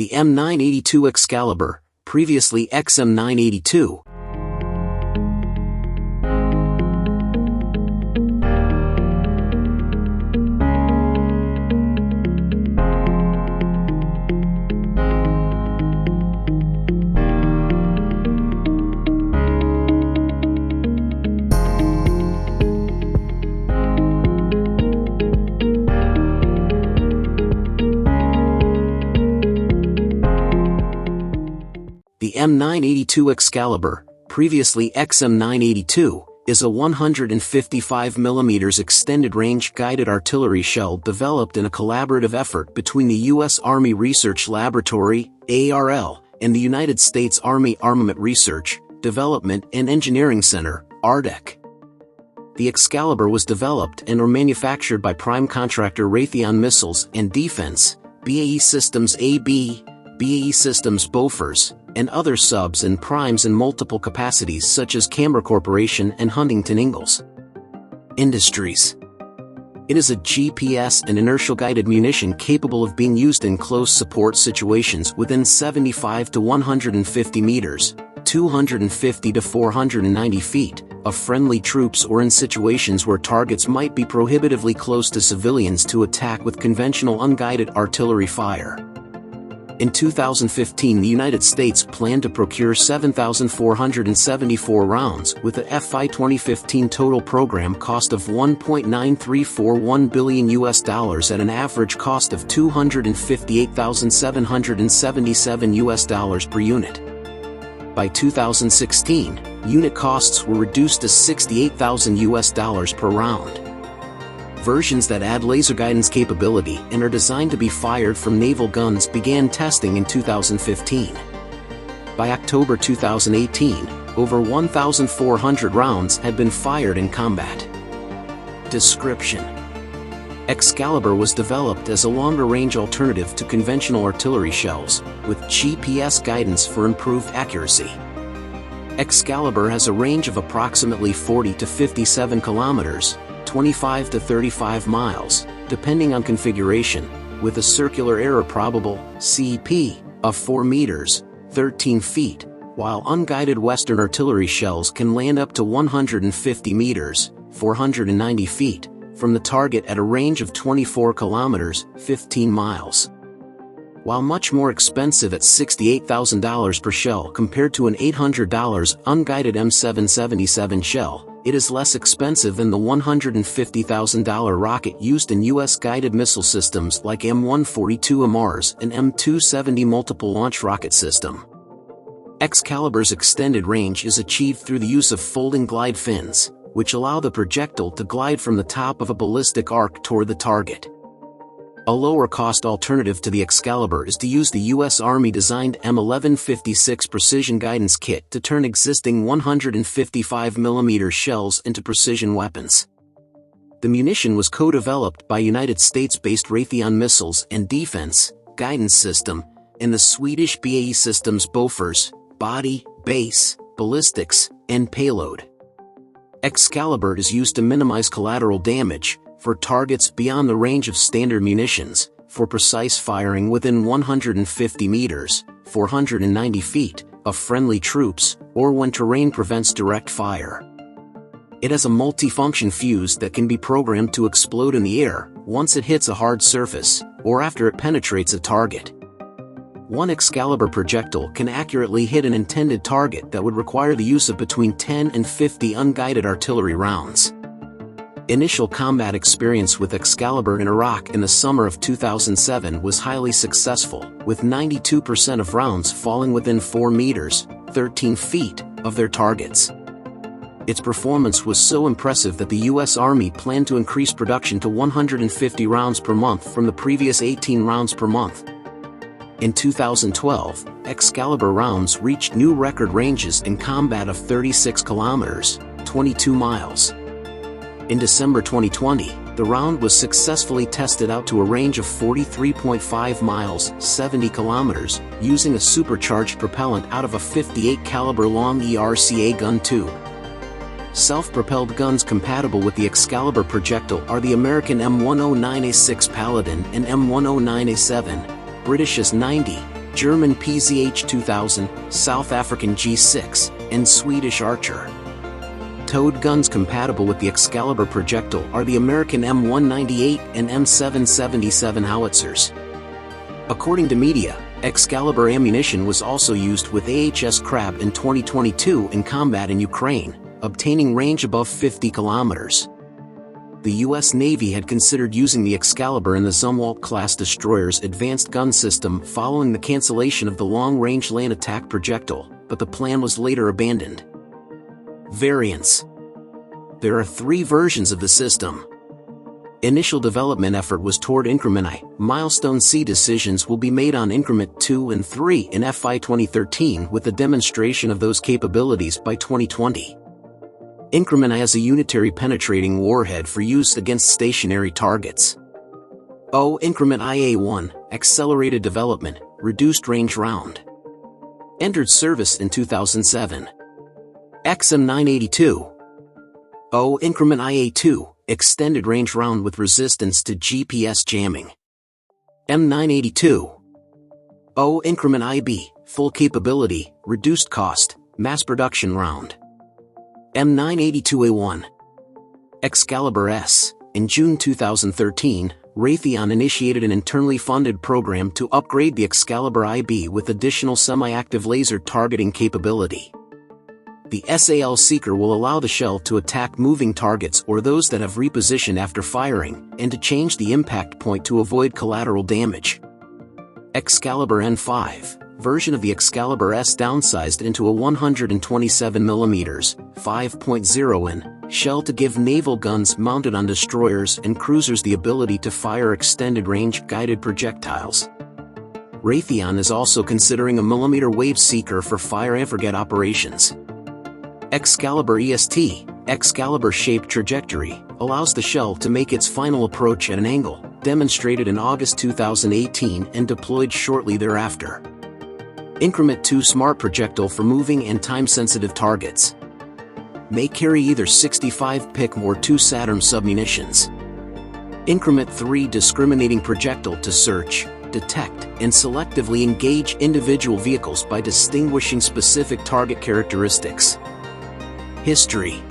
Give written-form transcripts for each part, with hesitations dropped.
The M982 Excalibur, previously XM982. The M982 Excalibur, previously XM982, is a 155mm extended-range guided artillery shell developed in a collaborative effort between the U.S. Army Research Laboratory, ARL, and the United States Army Armament Research, Development and Engineering Center, ARDEC. The Excalibur was developed and or manufactured by prime contractor Raytheon Missiles Defense, BAE Systems AB, BAE Systems Bofors, and other subs and primes in multiple capacities such as Camber Corporation and Huntington Ingalls. Industries. It is a GPS and inertial-guided munition capable of being used in close support situations within 75 to 150 meters, 250 to 490 feet, of friendly troops or in situations where targets might be prohibitively close to civilians to attack with conventional unguided artillery fire. In 2015, the United States planned to procure 7,474 rounds with a FY 2015 total program cost of $1.9341 billion at an average cost of $258,777 per unit. By 2016, unit costs were reduced to $68,000 per round. Versions that add laser guidance capability and are designed to be fired from naval guns began testing in 2015. By October 2018, over 1,400 rounds had been fired in combat. Description: Excalibur was developed as a longer-range alternative to conventional artillery shells, with GPS guidance for improved accuracy. Excalibur has a range of approximately 40 to 57 kilometers, 25 to 35 miles, depending on configuration, with a circular error probable (CP) of 4 meters, 13 feet, while unguided Western artillery shells can land up to 150 meters, 490 feet, from the target at a range of 24 kilometers, 15 miles. While much more expensive at $68,000 per shell compared to an $800 unguided M777 shell, it is less expensive than the $150,000 rocket used in U.S. guided missile systems like M142 AMRs and M270 multiple launch rocket system. Excalibur's extended range is achieved through the use of folding glide fins, which allow the projectile to glide from the top of a ballistic arc toward the target. A lower-cost alternative to the Excalibur is to use the U.S. Army-designed M1156 precision guidance kit to turn existing 155mm shells into precision weapons. The munition was co-developed by United States-based Raytheon Missiles Defense guidance system and the Swedish BAE Systems Bofors body, base, ballistics, and payload. Excalibur is used to minimize collateral damage for targets beyond the range of standard munitions, for precise firing within 150 meters, 490 feet, of friendly troops, or when terrain prevents direct fire. It has a multifunction fuse that can be programmed to explode in the air once it hits a hard surface, or after it penetrates a target. One Excalibur projectile can accurately hit an intended target that would require the use of between 10 and 50 unguided artillery rounds. Initial combat experience with Excalibur in Iraq in the summer of 2007 was highly successful, with 92% of rounds falling within 4 meters, 13 feet, of their targets. Its performance was so impressive that the U.S. Army planned to increase production to 150 rounds per month from the previous 18 rounds per month. In 2012, Excalibur rounds reached new record ranges in combat of 36 kilometers, 22 miles. In December 2020, the round was successfully tested out to a range of 43.5 miles, 70 kilometers, using a supercharged propellant out of a 58 caliber long ERCA gun tube. Self-propelled guns compatible with the Excalibur projectile are the American M109A6 Paladin and M109A7, British S90, German PZH-2000, South African G6, and Swedish Archer. Towed guns compatible with the Excalibur projectile are the American M982 and M777 howitzers. According to media, Excalibur ammunition was also used with AHS Crab in 2022 in combat in Ukraine, obtaining range above 50 kilometers. The U.S. Navy had considered using the Excalibur in the Zumwalt-class destroyer's advanced gun system following the cancellation of the long-range land attack projectile, but the plan was later abandoned. Variants. There are 3 versions of the system. Initial development effort was toward Increment I. Milestone C decisions will be made on Increment 2 and 3 in FY 2013 with a demonstration of those capabilities by 2020. Increment I has a unitary penetrating warhead for use against stationary targets. O. Increment IA-1, accelerated development, reduced range round. Entered service in 2007. M982. O. Increment IA-2, extended range round with resistance to GPS jamming. M982. O. Increment IB, full capability, reduced cost, mass production round. M982A1. Excalibur S. In June 2013, Raytheon initiated an internally funded program to upgrade the Excalibur IB with additional semi-active laser targeting capability. The SAL Seeker will allow the shell to attack moving targets or those that have repositioned after firing, and to change the impact point to avoid collateral damage. Excalibur N5, version of the Excalibur S downsized into a 127mm, 5.0 in, shell to give naval guns mounted on destroyers and cruisers the ability to fire extended-range guided projectiles. Raytheon is also considering a millimeter wave seeker for fire-and-forget operations. Excalibur EST, Excalibur-shaped trajectory, allows the shell to make its final approach at an angle, demonstrated in August 2018 and deployed shortly thereafter. Increment 2 smart projectile for moving and time-sensitive targets. May carry either 65 PIC or 2 Saturn submunitions. Increment 3 discriminating projectile to search, detect, and selectively engage individual vehicles by distinguishing specific target characteristics. History.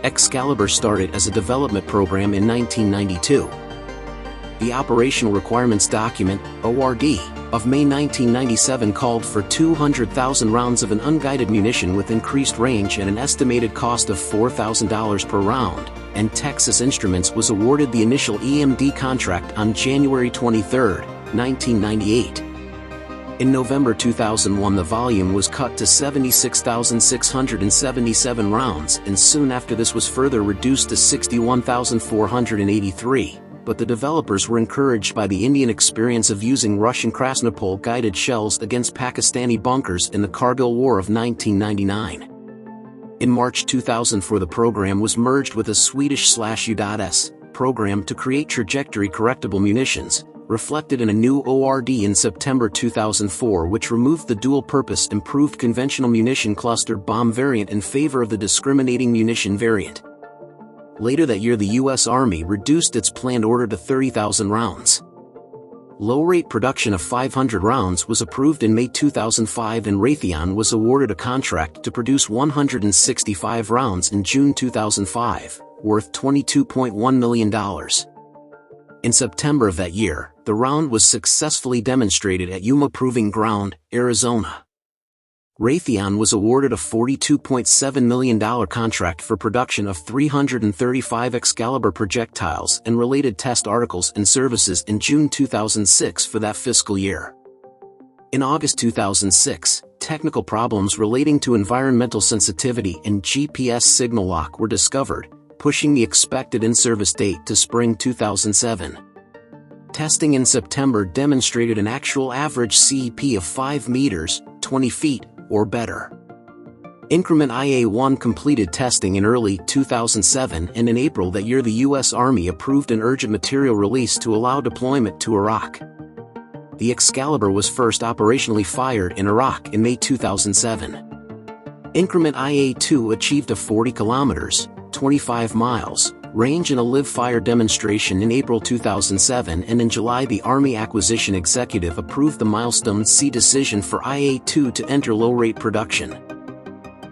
Excalibur started as a development program in 1992. The Operational Requirements Document, ORD, of May 1997 called for 200,000 rounds of an unguided munition with increased range and an estimated cost of $4,000 per round, and Texas Instruments was awarded the initial EMD contract on January 23, 1998. In November 2001 the volume was cut to 76,677 rounds, and soon after this was further reduced to 61,483, but the developers were encouraged by the Indian experience of using Russian Krasnopol guided shells against Pakistani bunkers in the Kargil War of 1999. In March 2004 the program was merged with a Swedish U.S. program to create trajectory-correctable munitions, reflected in a new ORD in September 2004 which removed the dual-purpose improved conventional munition cluster bomb variant in favor of the discriminating munition variant. Later that year the U.S. Army reduced its planned order to 30,000 rounds. Low-rate production of 500 rounds was approved in May 2005 and Raytheon was awarded a contract to produce 165 rounds in June 2005, worth $22.1 million. In September of that year, the round was successfully demonstrated at Yuma Proving Ground, Arizona. Raytheon was awarded a $42.7 million contract for production of 335 Excalibur projectiles and related test articles and services in June 2006 for that fiscal year. In August 2006, technical problems relating to environmental sensitivity and GPS signal lock were discovered, pushing the expected in-service date to spring 2007. Testing in September demonstrated an actual average CEP of 5 meters, 20 feet, or better. Increment IA-1 completed testing in early 2007 and in April that year the U.S. Army approved an urgent material release to allow deployment to Iraq. The Excalibur was first operationally fired in Iraq in May 2007. Increment IA-2 achieved a 40 kilometers, 25 miles, range and a live-fire demonstration in April 2007, and in July the Army Acquisition Executive approved the Milestone C decision for IA-2 to enter low-rate production.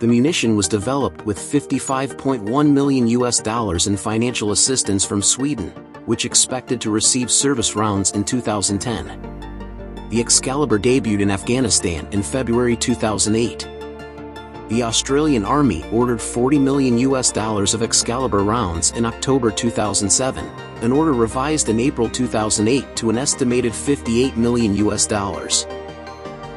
The munition was developed with $55.1 million in financial assistance from Sweden, which expected to receive service rounds in 2010. The Excalibur debuted in Afghanistan in February 2008. The Australian Army ordered $40 million of Excalibur rounds in October 2007, an order revised in April 2008 to an estimated $58 million.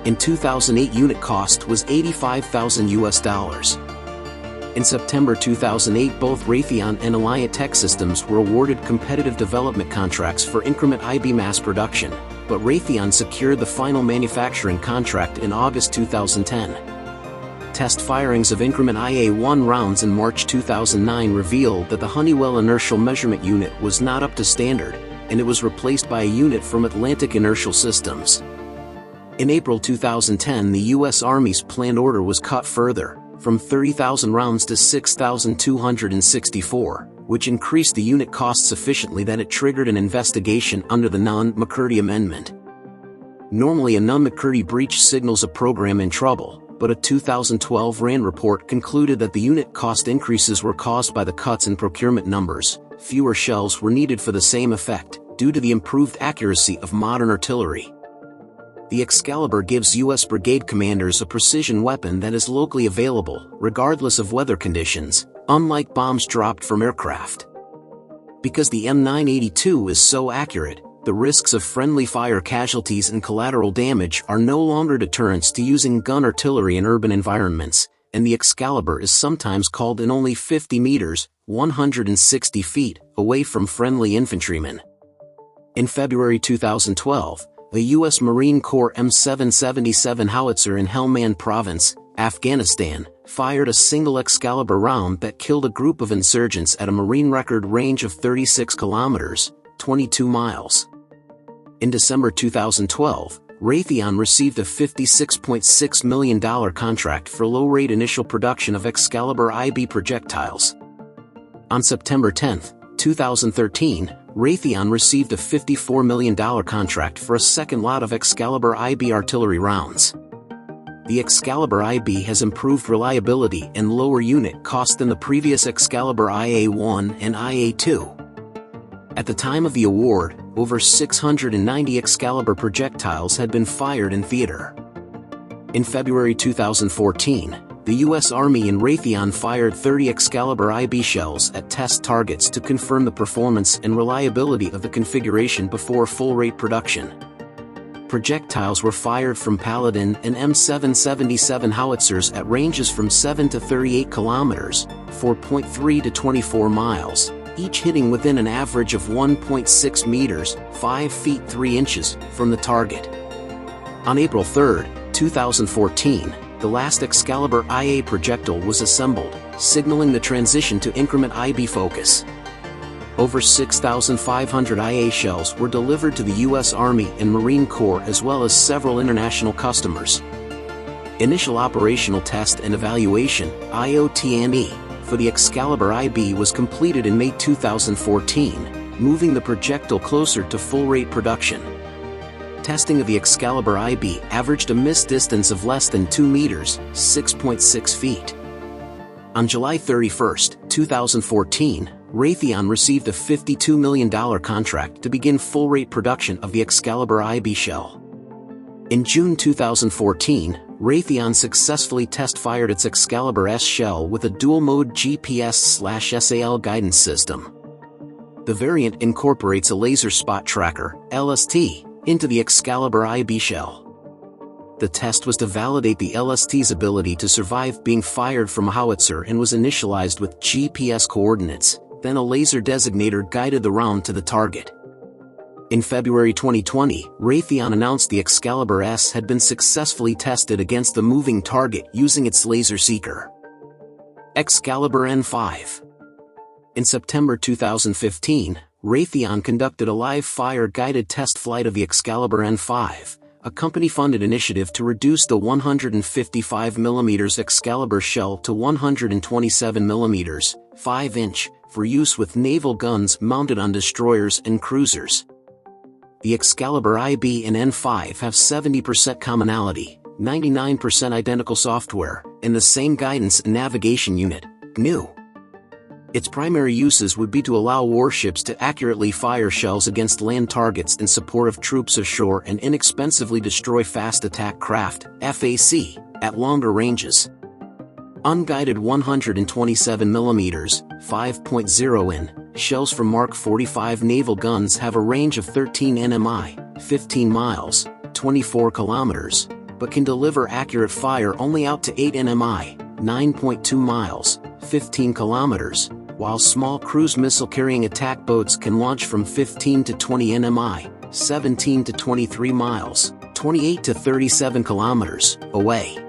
In 2008, unit cost was $85,000. In September 2008, both Raytheon and Alliant Tech Systems were awarded competitive development contracts for Increment IB mass production, but Raytheon secured the final manufacturing contract in August 2010. Test firings of Increment IA-1 rounds in March 2009 revealed that the Honeywell Inertial Measurement Unit was not up to standard, and it was replaced by a unit from Atlantic Inertial Systems. In April 2010, the U.S. Army's planned order was cut further, from 30,000 rounds to 6,264, which increased the unit cost sufficiently that it triggered an investigation under the Nunn-McCurdy Amendment. Normally, a Nunn-McCurdy breach signals a program in trouble, but a 2012 RAND report concluded that the unit cost increases were caused by the cuts in procurement numbers. Fewer shells were needed for the same effect, due to the improved accuracy of modern artillery. The Excalibur gives U.S. brigade commanders a precision weapon that is locally available, regardless of weather conditions, unlike bombs dropped from aircraft. Because the M982 is so accurate, the risks of friendly fire casualties and collateral damage are no longer deterrents to using gun artillery in urban environments, and the Excalibur is sometimes called in only 50 meters, 160 feet, away from friendly infantrymen. In February 2012, the U.S. Marine Corps M777 howitzer in Helmand Province, Afghanistan, fired a single Excalibur round that killed a group of insurgents at a Marine record range of 36 kilometers, 22 miles. In December 2012, Raytheon received a $56.6 million contract for low-rate initial production of Excalibur IB projectiles. On September 10, 2013, Raytheon received a $54 million contract for a second lot of Excalibur IB artillery rounds. The Excalibur IB has improved reliability and lower unit cost than the previous Excalibur IA-1 and IA-2. At the time of the award, over 690 Excalibur projectiles had been fired in theater. In February 2014, the U.S. Army and Raytheon fired 30 Excalibur IB shells at test targets to confirm the performance and reliability of the configuration before full-rate production. Projectiles were fired from Paladin and M777 howitzers at ranges from 7 to 38 kilometers, 4.3 to 24 miles, each hitting within an average of 1.6 meters, 5 feet 3 inches, from the target. On April 3, 2014, the last Excalibur IA projectile was assembled, signaling the transition to Increment IB focus. Over 6,500 IA shells were delivered to the U.S. Army and Marine Corps as well as several international customers. Initial operational test and evaluation, IOT&E, for the Excalibur IB was completed in May 2014, moving the projectile closer to full-rate production. Testing of the Excalibur IB averaged a missed distance of less than 2 meters, 6.6 feet. On July 31, 2014, Raytheon received a $52 million contract to begin full-rate production of the Excalibur IB shell. In June 2014, Raytheon successfully test-fired its Excalibur S shell with a dual-mode GPS/SAL guidance system. The variant incorporates a laser spot tracker, LST, into the Excalibur IB shell. The test was to validate the LST's ability to survive being fired from a howitzer and was initialized with GPS coordinates, then a laser designator guided the round to the target. In February 2020, Raytheon announced the Excalibur S had been successfully tested against the moving target using its laser seeker. Excalibur N5. In September 2015, Raytheon conducted a live-fire guided test flight of the Excalibur N5, a company-funded initiative to reduce the 155mm Excalibur shell to 127mm, 5-inch, for use with naval guns mounted on destroyers and cruisers. The Excalibur IB and N5 have 70% commonality, 99% identical software, and the same guidance and navigation unit, GNU. Its primary uses would be to allow warships to accurately fire shells against land targets in support of troops ashore and inexpensively destroy fast attack craft, FAC, at longer ranges. Unguided 127mm, 5.0 in, shells from Mark 45 naval guns have a range of 13 nmi, 15 miles, 24 kilometers, but can deliver accurate fire only out to 8 nmi, 9.2 miles, 15 kilometers, while small cruise missile-carrying attack boats can launch from 15 to 20 nmi, 17 to 23 miles, 28 to 37 kilometers, away.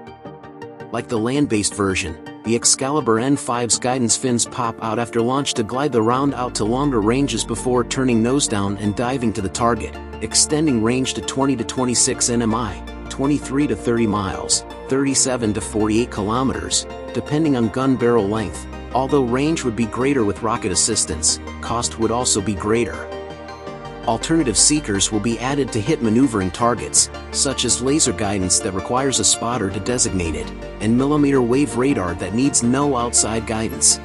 Like the land-based version, the Excalibur N5's guidance fins pop out after launch to glide the round out to longer ranges before turning nose down and diving to the target, extending range to 20 to 26 nmi, 23 to 30 miles, 37 to 48 kilometers, depending on gun barrel length. Although range would be greater with rocket assistance, cost would also be greater. Alternative seekers will be added to hit maneuvering targets, such as laser guidance that requires a spotter to designate it, and millimeter wave radar that needs no outside guidance.